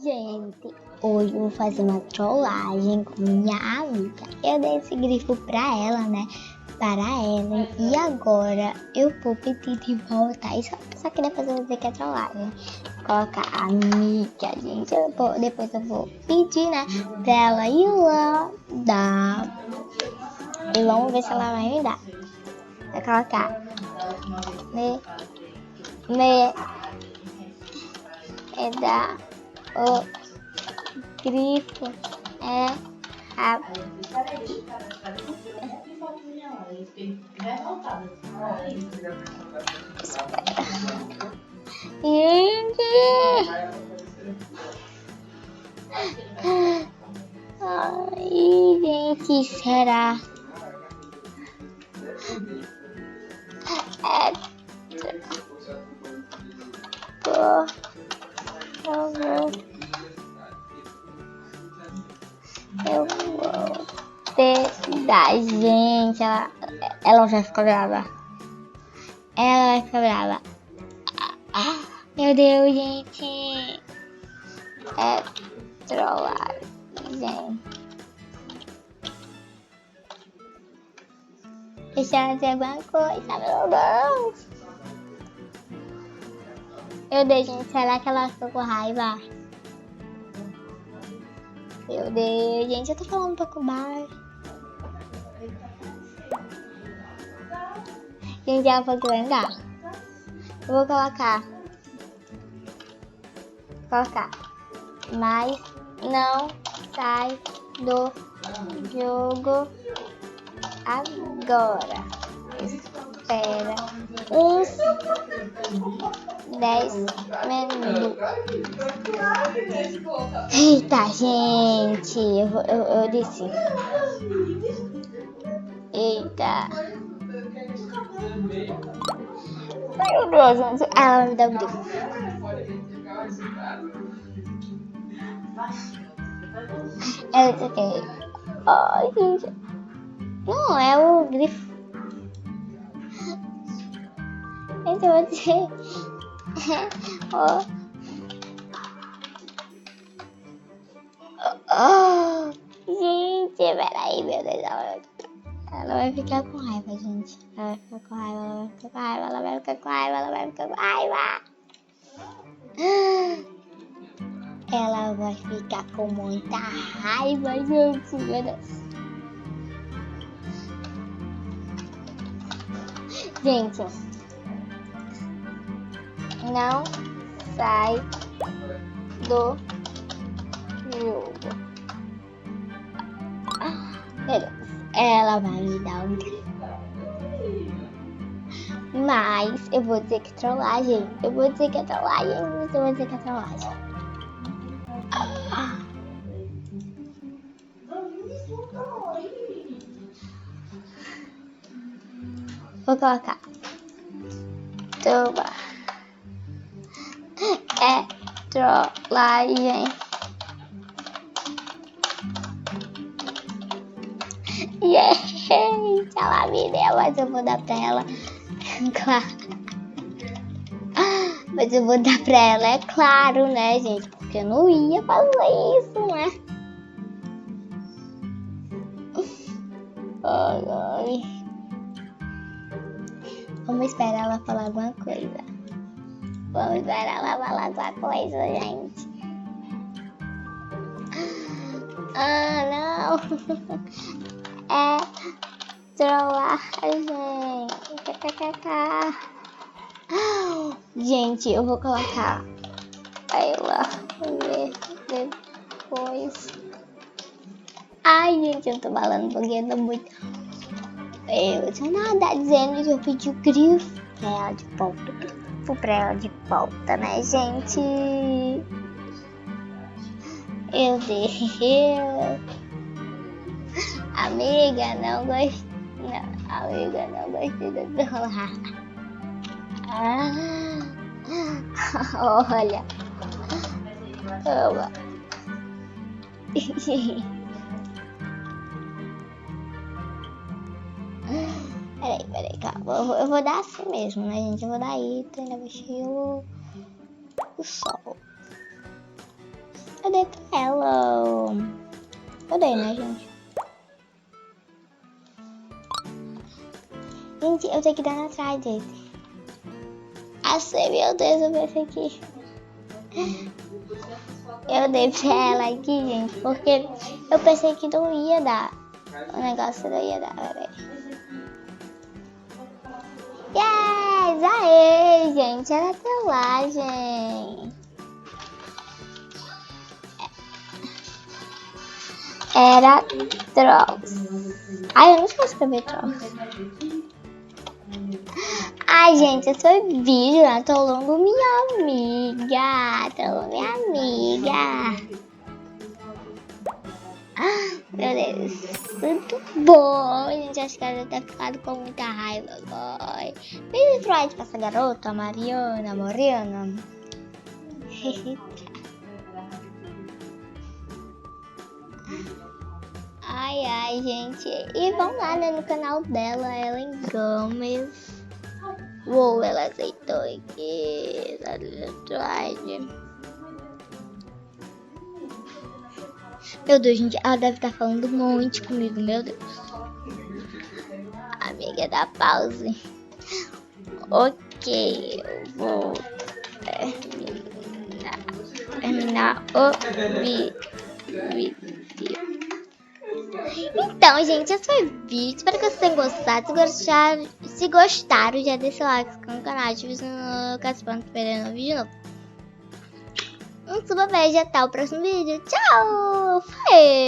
Gente, hoje eu vou fazer uma trollagem com minha amiga. Eu dei esse grifo pra ela, né? Para ela. E agora eu vou pedir de volta. E só queria dizer que é trollagem. Colocar amiga, gente. Depois eu vou pedir, né? Pra ela ir lá dar. E vamos ver se ela vai me dar. Vai colocar. Me dá o grifo Ai, gente, será? Eu vou ter da gente. Ela vai ficar brava. Ela vai ficar brava. Meu Deus, gente. É trollagem. Deixa ela dizer alguma coisa, meu Deus. Meu Deus, gente. Será que ela ficou com raiva? Meu Deus, gente. Eu tô falando um pouco baixo. Gente, ela falou que vai andar. Eu vou colocar. Mas não sai do jogo agora. Espera uns 10 minutos. Eita, gente. Eu disse. Eita. Meu Deus, gente. Ela me dá um grifo. Ela disse que... Ai, gente. Não, é o grifo. Então eu vou dizer... Gente, peraí, meu Deus. Ela vai ficar com raiva, gente. Ela vai ficar com raiva. Ela vai ficar com muita raiva, gente. Meu Deus. Gente, não sai do jogo. Meu Deus. Ela vai me dar um grito. Mas eu vou dizer que é trollagem. Mas eu vou dizer que é trollagem. Vou colocar. Toma. É trollagem. Gente, ela me deu, mas eu vou dar pra ela. Claro. Mas eu vou dar pra ela, é claro, né, gente? Porque eu não ia fazer isso, né? Ai. Vamos esperar ela falar alguma coisa. Gente. Ah, não. É trollagem. Gente, eu vou colocar ela ver depois. Ai, gente, eu tô balando porque eu tô muito... Eu tinha nada dizendo que eu pedi o grifo pra ela de volta. Né, gente? Meu Deus. Amiga, não gostei. Amiga, não gostei do trollar. Olha. Toma. Peraí, calma. Eu vou dar assim mesmo, né, gente? Eu vou dar item, estilo o sol. também, né, gente? Gente, eu tenho que dar atrás desse. Assim, meu Deus, eu vi esse aqui. Eu dei pra ela aqui, gente, porque eu pensei que não ia dar. O negócio não ia dar, peraí. Yes! Aê, gente, era trolagem. Era trolls. Ai, eu não sei escrever trolls. Ai, gente, esse foi vídeo, né? Trolando minha amiga. Trolando minha amiga. Meu Deus, muito bom. Gente, acho que ela deve ter ficado com muita raiva agora. Vem trollagem pra essa garota, a Mariana, a Morena. Ai, ai, gente. E vão lá, né, no canal dela, Ellen Gomes. Uou, ela aceitou aqui. Meu Deus, gente, ela deve estar falando muito comigo, meu Deus. Amiga, dá pause. Ok, eu vou terminar o vídeo. Então, gente, esse foi o vídeo. Espero que vocês tenham gostado. Se gostaram, já deixa o like no canal, ative o sininho no caso para não perder um vídeo novo. Um super beijo e até o próximo vídeo. Tchau! Fui!